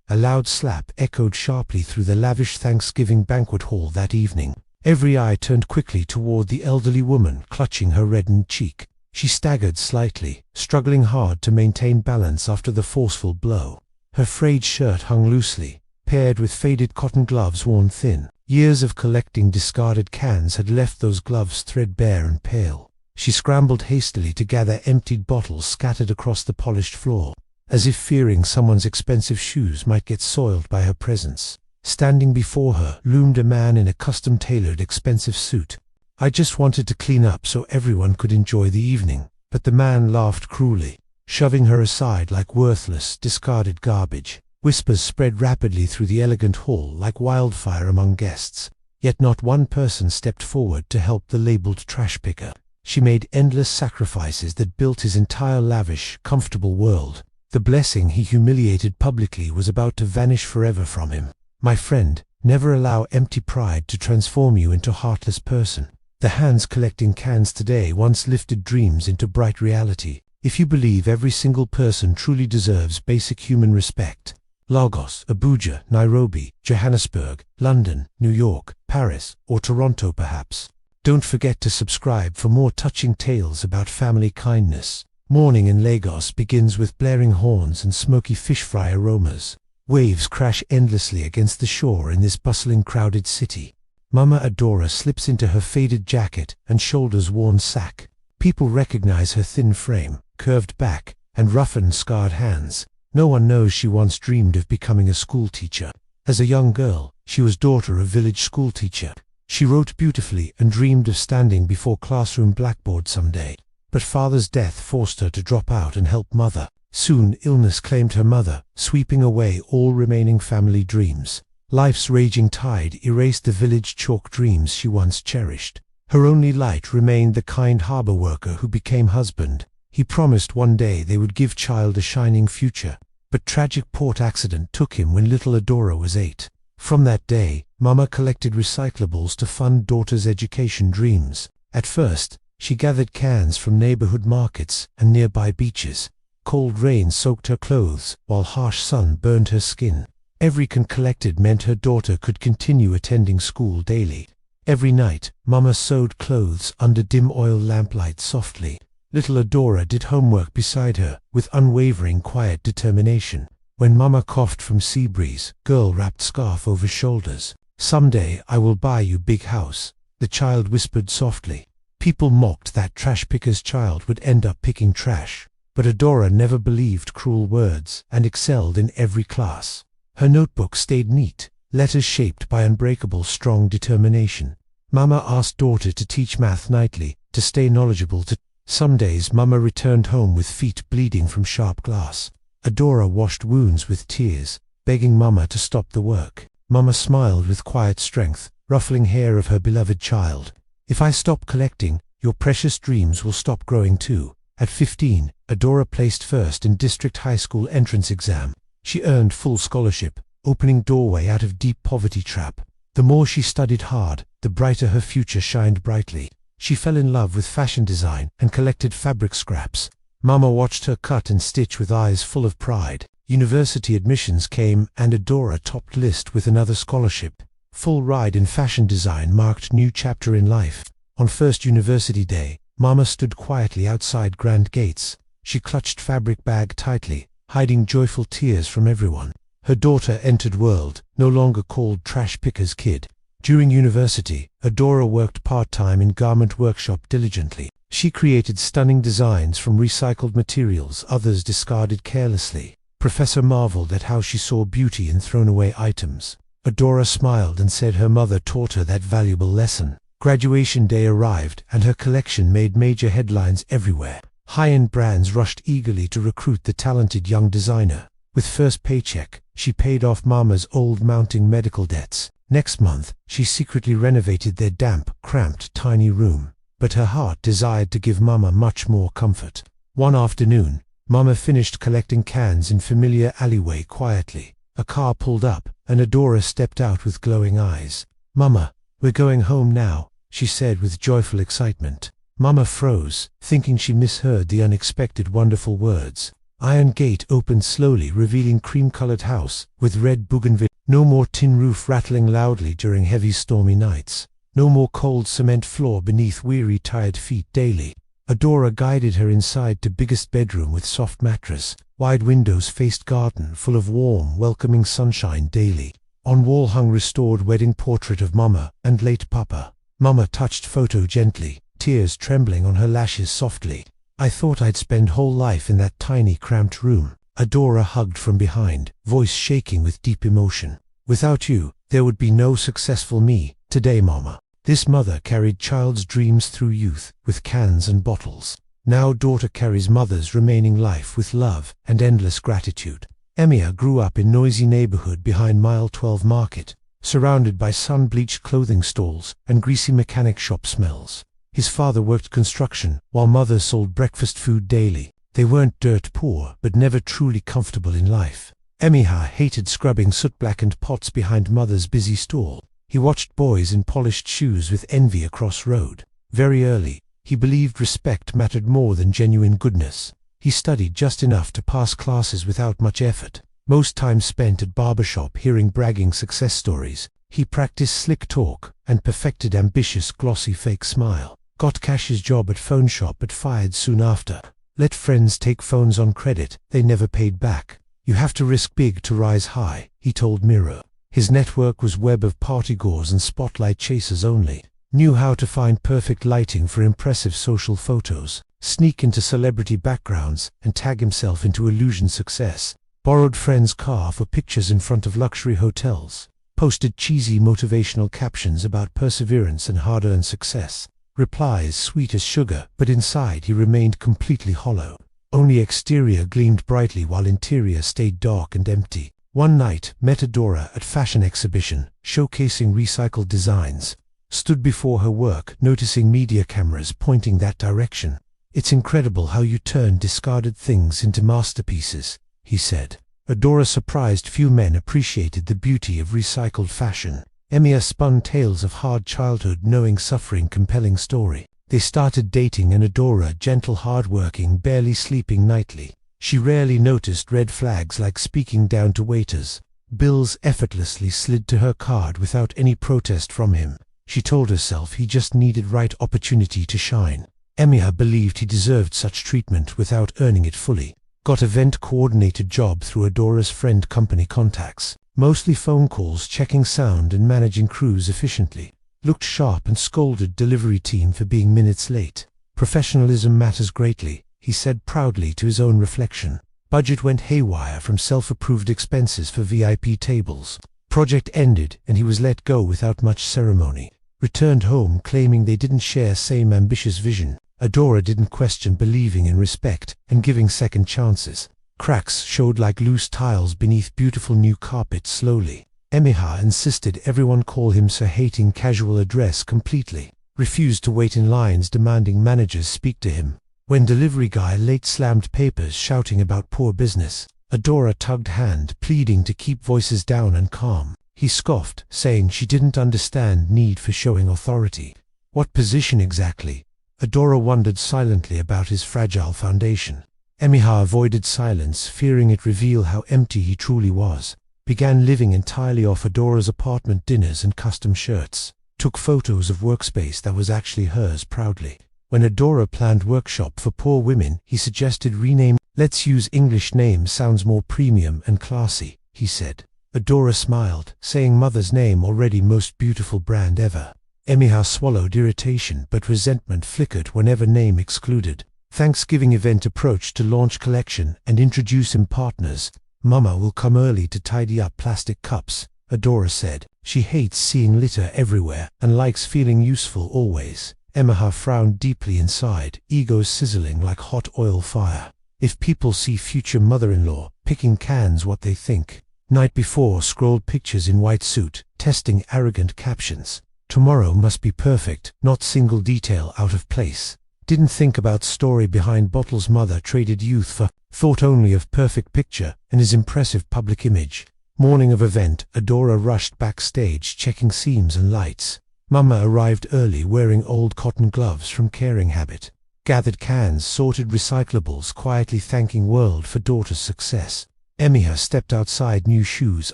A loud slap echoed sharply through the lavish Thanksgiving banquet hall that evening. Every eye turned quickly toward the elderly woman clutching her reddened cheek. She staggered slightly, struggling hard to maintain balance after the forceful blow. Her frayed shirt hung loosely, paired with faded cotton gloves worn thin. Years of collecting discarded cans had left those gloves threadbare and pale. She scrambled hastily to gather emptied bottles scattered across the polished floor, as if fearing someone's expensive shoes might get soiled by her presence. Standing before her loomed a man in a custom-tailored expensive suit. "I just wanted to clean up so everyone could enjoy the evening." But the man laughed cruelly, shoving her aside like worthless, discarded garbage. Whispers spread rapidly through the elegant hall like wildfire among guests, yet not one person stepped forward to help the labeled trash picker. She made endless sacrifices that built his entire lavish, comfortable world. The blessing he humiliated publicly was about to vanish forever from him. My friend, never allow empty pride to transform you into a heartless person. The hands collecting cans today once lifted dreams into bright reality. If you believe every single person truly deserves basic human respect, Lagos, Abuja, Nairobi, Johannesburg, London, New York, Paris, or Toronto perhaps. Don't forget to subscribe for more touching tales about family kindness. Morning in Lagos begins with blaring horns and smoky fish fry aromas. Waves crash endlessly against the shore in this bustling, crowded city. Mama Adora slips into her faded jacket and shoulders-worn sack. People recognize her thin frame, curved back, and roughened, scarred hands. No one knows she once dreamed of becoming a schoolteacher. As a young girl, she was daughter of village schoolteacher. She wrote beautifully and dreamed of standing before classroom blackboard someday. But father's death forced her to drop out and help mother. Soon illness claimed her mother, sweeping away all remaining family dreams. Life's raging tide erased the village chalk dreams she once cherished. Her only light remained the kind harbor worker who became husband. He promised one day they would give child a shining future. But tragic port accident took him when little Adora was 8. From that day, Mama collected recyclables to fund daughter's education dreams. At first, she gathered cans from neighborhood markets and nearby beaches. Cold rain soaked her clothes, while harsh sun burned her skin. Every can collected meant her daughter could continue attending school daily. Every night, Mama sewed clothes under dim oil lamplight softly. Little Adora did homework beside her, with unwavering quiet determination. When Mama coughed from sea breeze, girl wrapped scarf over shoulders. "Someday I will buy you big house," the child whispered softly. People mocked that trash picker's child would end up picking trash. But Adora never believed cruel words and excelled in every class. Her notebook stayed neat, letters shaped by unbreakable, strong determination. Mama asked daughter to teach math nightly, to stay knowledgeable. Some days Mama returned home with feet bleeding from sharp glass. Adora washed wounds with tears, begging Mama to stop the work. Mama smiled with quiet strength, ruffling hair of her beloved child. "If I stop collecting, your precious dreams will stop growing too." At 15, Adora placed first in district high school entrance exam. She earned full scholarship, opening doorway out of deep poverty trap. The more she studied hard, the brighter her future shined brightly. She fell in love with fashion design and collected fabric scraps. Mama watched her cut and stitch with eyes full of pride. University admissions came and Adora topped list with another scholarship. Full ride in fashion design marked new chapter in life. On first university day, Mama stood quietly outside grand gates. She clutched fabric bag tightly, hiding joyful tears from everyone. Her daughter entered world, no longer called trash picker's kid. During university, Adora worked part-time in garment workshop diligently. She created stunning designs from recycled materials others discarded carelessly. Professor marveled at how she saw beauty in thrown-away items. Adora smiled and said her mother taught her that valuable lesson. Graduation day arrived, and her collection made major headlines everywhere. High-end brands rushed eagerly to recruit the talented young designer. With first paycheck, she paid off Mama's old mounting medical debts. Next month, she secretly renovated their damp, cramped, tiny room. But her heart desired to give Mama much more comfort. One afternoon, Mama finished collecting cans in familiar alleyway quietly. A car pulled up, and Adora stepped out with glowing eyes. "Mama, we're going home now," she said with joyful excitement. Mama froze, thinking she misheard the unexpected wonderful words. Iron gate opened slowly, revealing cream-colored house with red bougainvillea. No more tin roof rattling loudly during heavy stormy nights. No more cold cement floor beneath weary, tired feet daily. Adora guided her inside to biggest bedroom with soft mattress. Wide windows faced garden full of warm, welcoming sunshine daily. On wall hung restored wedding portrait of Mama and late Papa. Mama touched photo gently, tears trembling on her lashes softly. I thought I'd spend whole life in that tiny cramped room. Adora hugged from behind, voice shaking with deep emotion. Without you, there would be no successful me today, Mama. This mother carried child's dreams through youth with cans and bottles. Now daughter carries mother's remaining life with love and endless gratitude. Emia grew up in noisy neighborhood behind Mile 12 Market, surrounded by sun-bleached clothing stalls and greasy mechanic shop smells. His father worked construction, while mother sold breakfast food daily. They weren't dirt poor, but never truly comfortable in life. Emiha hated scrubbing soot-blackened pots behind mother's busy stall. He watched boys in polished shoes with envy across road. Very early, he believed respect mattered more than genuine goodness. He studied just enough to pass classes without much effort. Most time spent at barbershop hearing bragging success stories. He practiced slick talk and perfected ambitious glossy fake smile. Got cashier's job at phone shop but fired soon after. Let friends take phones on credit, they never paid back. You have to risk big to rise high, he told Miro. His network was web of partygoers and spotlight chasers only. Knew how to find perfect lighting for impressive social photos, sneak into celebrity backgrounds, and tag himself into illusion success. Borrowed friends' car for pictures in front of luxury hotels. Posted cheesy motivational captions about perseverance and hard-earned success. Replies sweet as sugar, but inside he remained completely hollow. Only exterior gleamed brightly while interior stayed dark and empty. One night, met Adora at fashion exhibition, showcasing recycled designs. Stood before her work, noticing media cameras pointing that direction. It's incredible how you turn discarded things into masterpieces, he said. Adora surprised few men appreciated the beauty of recycled fashion. Emiya spun tales of hard childhood, knowing suffering, compelling story. They started dating, and Adora, gentle, hard-working, barely sleeping nightly. She rarely noticed red flags like speaking down to waiters. Bills effortlessly slid to her card without any protest from him. She told herself he just needed right opportunity to shine. Emiya believed he deserved such treatment without earning it fully. Got event-coordinated job through Adora's friend company contacts. Mostly phone calls, checking sound and managing crews efficiently. Looked sharp and scolded delivery team for being minutes late. Professionalism matters greatly, he said proudly to his own reflection. Budget went haywire from self-approved expenses for VIP tables. Project ended and he was let go without much ceremony. Returned home claiming they didn't share same ambitious vision. Adora didn't question believing in respect and giving second chances. Cracks showed like loose tiles beneath beautiful new carpet slowly. Emiha insisted everyone call him Sir, hating casual address completely. Refused to wait in lines demanding managers speak to him. When delivery guy late slammed papers shouting about poor business, Adora tugged hand, pleading to keep voices down and calm. He scoffed, saying she didn't understand need for showing authority. What position exactly? Adora wondered silently about his fragile foundation. Emiha avoided silence, fearing it reveal how empty he truly was. Began living entirely off Adora's apartment dinners and custom shirts. Took photos of workspace that was actually hers proudly. When Adora planned workshop for poor women, he suggested rename. Let's use English name, sounds more premium and classy, he said. Adora smiled, saying mother's name already most beautiful brand ever. Emiha swallowed irritation, but resentment flickered whenever name excluded. Thanksgiving event approached to launch collection and introduce him partners. Mama will come early to tidy up plastic cups, Adora said. She hates seeing litter everywhere and likes feeling useful always. Emiha frowned deeply inside, ego sizzling like hot oil fire. If people see future mother-in-law picking cans, what they think. Night before scrolled pictures in white suit, testing arrogant captions. Tomorrow must be perfect, not single detail out of place. Didn't think about story behind bottles. Mother traded youth for, thought only of perfect picture and his impressive public image. Morning of event, Adora rushed backstage checking seams and lights. Mama arrived early wearing old cotton gloves from caring habit. gathered cans, sorted recyclables, quietly thanking world for daughter's success. Emiha stepped outside, new shoes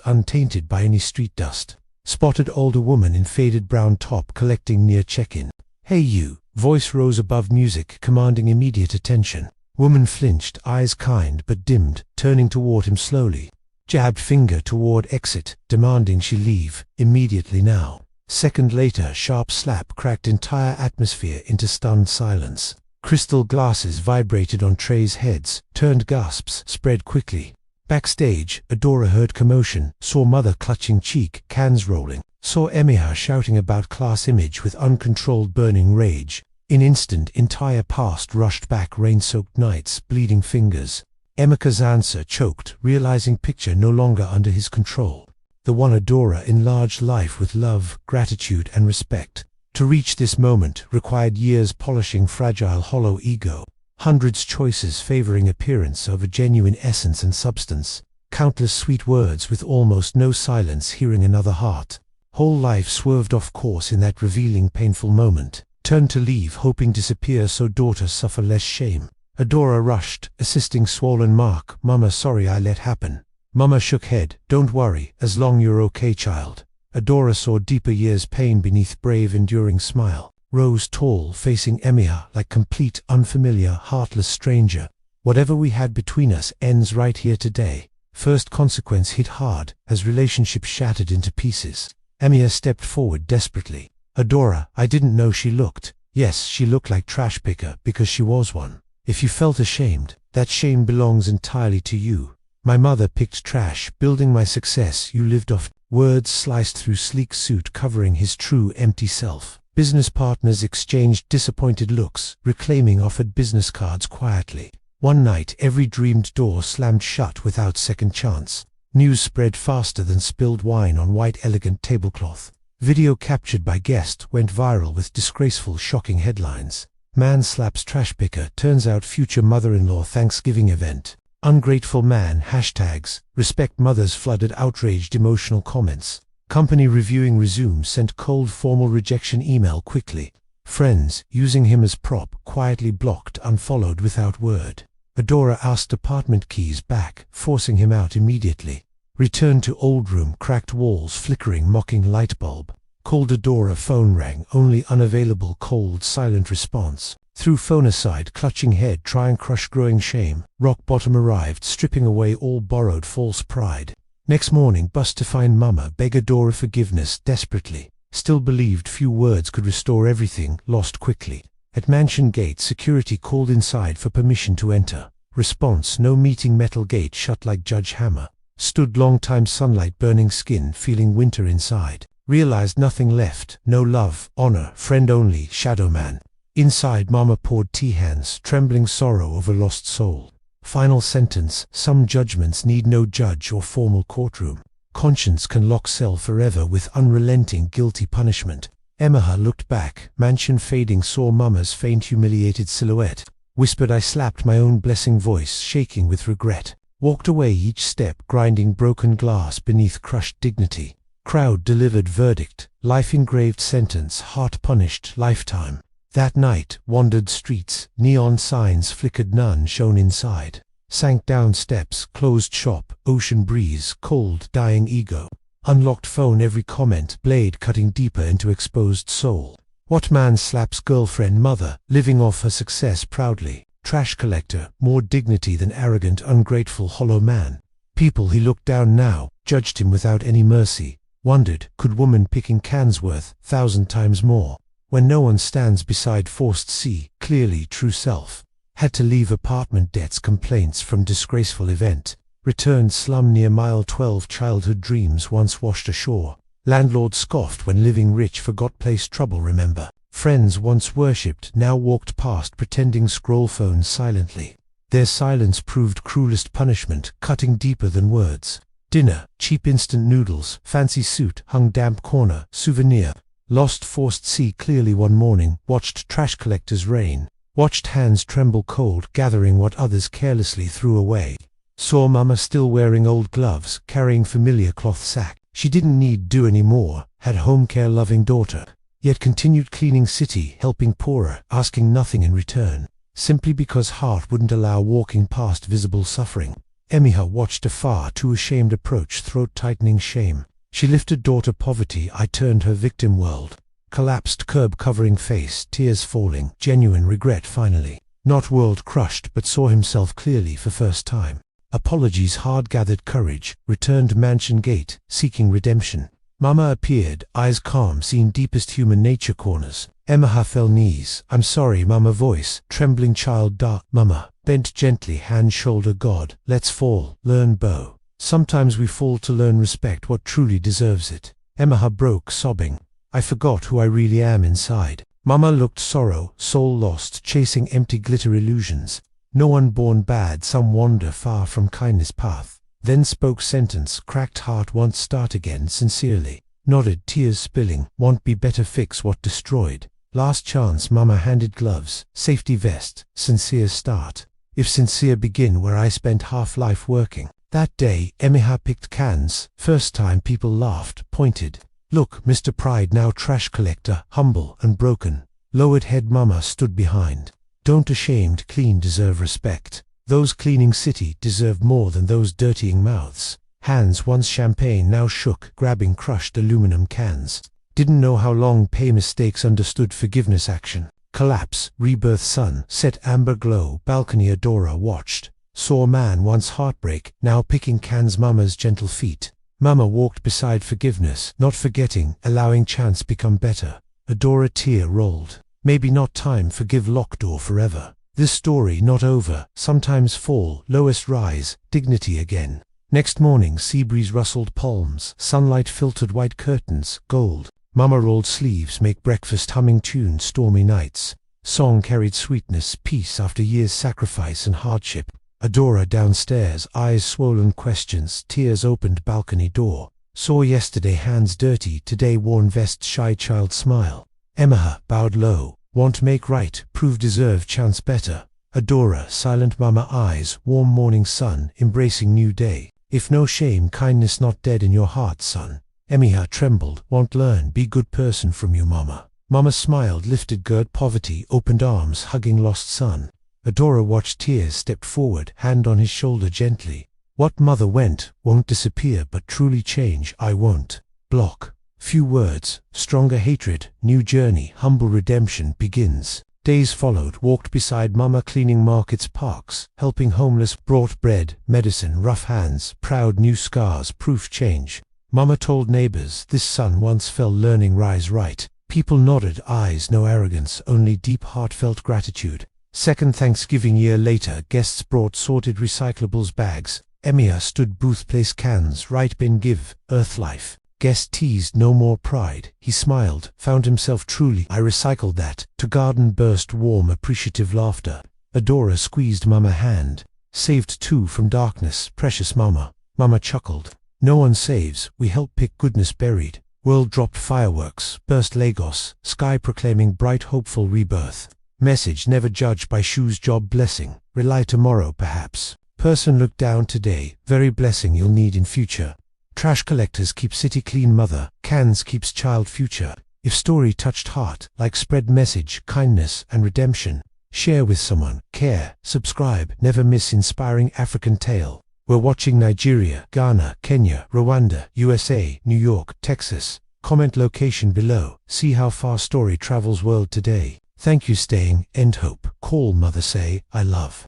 untainted by any street dust. Spotted older woman in faded brown top collecting near check-in. "Hey you," voice rose above music, commanding immediate attention. Woman flinched, eyes kind but dimmed, turning toward him slowly. Jabbed finger toward exit, demanding she leave, immediately now. Second later, sharp slap cracked entire atmosphere into stunned silence. Crystal glasses vibrated on trays' heads, turned gasps, spread quickly. Backstage, Adora heard commotion, saw mother clutching cheek, cans rolling, saw Emiha shouting about class image with uncontrolled burning rage. In instant, entire past rushed back, rain-soaked nights, bleeding fingers. Emika's answer choked, realizing picture no longer under his control. The one Adora enlarged life with love, gratitude and respect. To reach this moment required years polishing fragile hollow ego. Hundreds choices favoring appearance over genuine essence and substance. Countless sweet words with almost no silence, hearing another heart. Whole life swerved off course in that revealing painful moment. Turned to leave, hoping disappear so daughter suffer less shame. Adora rushed, assisting swollen mark. "Mama, sorry I let happen." Mama shook head. "Don't worry, as long you're okay, child." Adora saw deeper years pain beneath brave enduring smile. Rose tall, facing Emiha like complete, unfamiliar, heartless stranger. "Whatever we had between us ends right here today." First consequence hit hard, as relationships shattered into pieces. Emiha stepped forward desperately. "Adora, I didn't know she looked." Yes, she looked like trash picker because she was one. "If you felt ashamed, that shame belongs entirely to you. My mother picked trash, building my success. You lived off." Words sliced through sleek suit, covering his true empty self. Business partners exchanged disappointed looks, reclaiming offered business cards quietly. One night, every dreamed door slammed shut without second chance. News spread faster than spilled wine on white elegant tablecloth. Video captured by guest went viral with disgraceful, shocking headlines. "Man slaps trash picker, turns out future mother-in-law Thanksgiving event." "Ungrateful man" hashtags. "Respect mothers" flooded outraged emotional comments. Company reviewing resume sent cold formal rejection email quickly. Friends, using him as prop, quietly blocked, unfollowed without word. Adora asked apartment keys back, forcing him out immediately. Returned to old room, cracked walls, flickering, mocking light bulb. Called Adora, phone rang, only unavailable, cold, silent response. Threw phone aside, clutching head, trying crush growing shame. Rock bottom arrived, stripping away all borrowed false pride. Next morning, bust to find mama, beg Adora forgiveness desperately. Still believed few words could restore everything, lost quickly. At mansion gate, security called inside for permission to enter. Response, no meeting, metal gate shut like Judge Hammer. Stood long time, sunlight burning skin, feeling winter inside. Realized nothing left, no love, honor, friend only, shadow man. Inside, mama poured tea, hands trembling, sorrow over lost soul. Final sentence, some judgments need no judge or formal courtroom. Conscience can lock cell forever with unrelenting guilty punishment. Emiha looked back, mansion fading, saw mama's faint humiliated silhouette. Whispered, "I slapped my own," blessing voice shaking with regret. Walked away, each step grinding broken glass beneath crushed dignity. Crowd delivered verdict, life engraved sentence, heart punished, lifetime. That night, wandered streets, neon signs flickered, none shone inside. Sank down steps, closed shop, ocean breeze, cold, dying ego. Unlocked phone, every comment, blade cutting deeper into exposed soul. What man slaps girlfriend, mother, living off her success proudly? Trash collector, more dignity than arrogant, ungrateful, hollow man. People he looked down now, judged him without any mercy. Wondered, could woman picking cans worth 1,000 times more? When no one stands beside forced see, clearly true self. Had to leave apartment, debts, complaints from disgraceful event. Returned slum near mile 12, childhood dreams once washed ashore. Landlord scoffed when living rich, forgot place, trouble remember. Friends once worshipped, now walked past pretending, scroll phones silently. Their silence proved cruelest punishment, cutting deeper than words. Dinner, cheap instant noodles, fancy suit, hung damp corner, souvenir. Lost forced see clearly one morning, watched trash collectors rain. Watched hands tremble cold, gathering what others carelessly threw away. Saw mama still wearing old gloves, carrying familiar cloth sack. She didn't need do anymore, had home care loving daughter. Yet continued cleaning city, helping poorer, asking nothing in return. simply because heart wouldn't allow walking past visible suffering. Emiha watched afar, too ashamed approach, throat-tightening shame. She lifted daughter poverty, I turned her victim world. Collapsed curb covering face, tears falling, genuine regret finally. Not world crushed, but saw himself clearly for first time. Apologies, hard gathered courage, returned mansion gate, seeking redemption. Mama appeared, eyes calm, seen deepest human nature corners. Emiha fell knees. I'm sorry, Mama voice, trembling child dark. Mama, bent gently, hand shoulder God, let's fall, learn bow. Sometimes we fall to learn respect what truly deserves it. Emiha broke, sobbing. I forgot who I really am inside. Mama looked sorrow, soul lost, chasing empty glitter illusions. No one born bad, some wander far from kindness path. Then spoke sentence, cracked heart won't start again, sincerely. Nodded, tears spilling, won't be better fix what destroyed. Last chance, Mama handed gloves, safety vest, sincere start. If sincere begin where I spent half life working. That day, Emiha picked cans, first time people laughed, pointed. Look, Mr. Pride now trash collector, humble and broken. Lowered head Mama stood behind. Don't ashamed, clean deserve respect. Those cleaning city deserve more than those dirtying mouths. Hands once champagne now shook, grabbing crushed aluminum cans. Didn't know how long pay mistakes, understood forgiveness action. Collapse, rebirth sun, set amber glow, balcony Adora watched. Saw man once heartbreak, now picking cans Mama's gentle feet. Mama walked beside forgiveness, not forgetting, allowing chance become better. Adora tear rolled. Maybe not time, forgive locked door forever. This story not over, sometimes fall, lowest rise, dignity again. Next morning, sea breeze rustled palms, sunlight filtered white curtains, gold. Mama rolled sleeves, make breakfast, humming tune, stormy nights. Song carried sweetness, peace after years sacrifice and hardship. Adora downstairs, eyes swollen, questions, tears opened balcony door. Saw yesterday hands dirty, today worn vest, shy child smile. Emiha bowed low, want make right, prove deserve chance better. Adora, silent Mama eyes, warm morning sun, embracing new day. If no shame, kindness not dead in your heart, son. Emiha trembled, want learn, be good person from you, Mama. Mama smiled, lifted gird poverty, opened arms, hugging lost son. Adora watched tears, stepped forward, hand on his shoulder gently. What mother went, won't disappear, but truly change, I won't. Block. Few words, stronger hatred, new journey, humble redemption begins. Days followed, walked beside Mama cleaning markets, parks, helping homeless, brought bread, medicine, rough hands, proud new scars, proof change. Mama told neighbors, this son once fell learning rise right. People nodded, eyes no arrogance, only deep heartfelt gratitude. Second Thanksgiving year later, guests brought sorted recyclables bags. Emiha stood booth, place cans, right bin give, earth life. Guest teased, no more pride. He smiled, found himself truly. I recycled that. To garden burst warm, appreciative laughter. Adora squeezed Mama hand. Saved two from darkness, precious Mama. Mama chuckled. No one saves, we help pick goodness buried. World dropped fireworks, burst Lagos, sky proclaiming bright hopeful rebirth. Message never judged by shoes, job blessing. Rely tomorrow perhaps. Person look down today, very blessing you'll need in future. Trash collectors keep city clean, mother, cans keeps child future. If story touched heart, like spread message, kindness and redemption. Share with someone, care, subscribe, never miss inspiring African tale. We're watching Nigeria, Ghana, Kenya, Rwanda, USA, New York, Texas. Comment location below, see how far story travels world today. Thank you staying, end hope, call mother say, I love.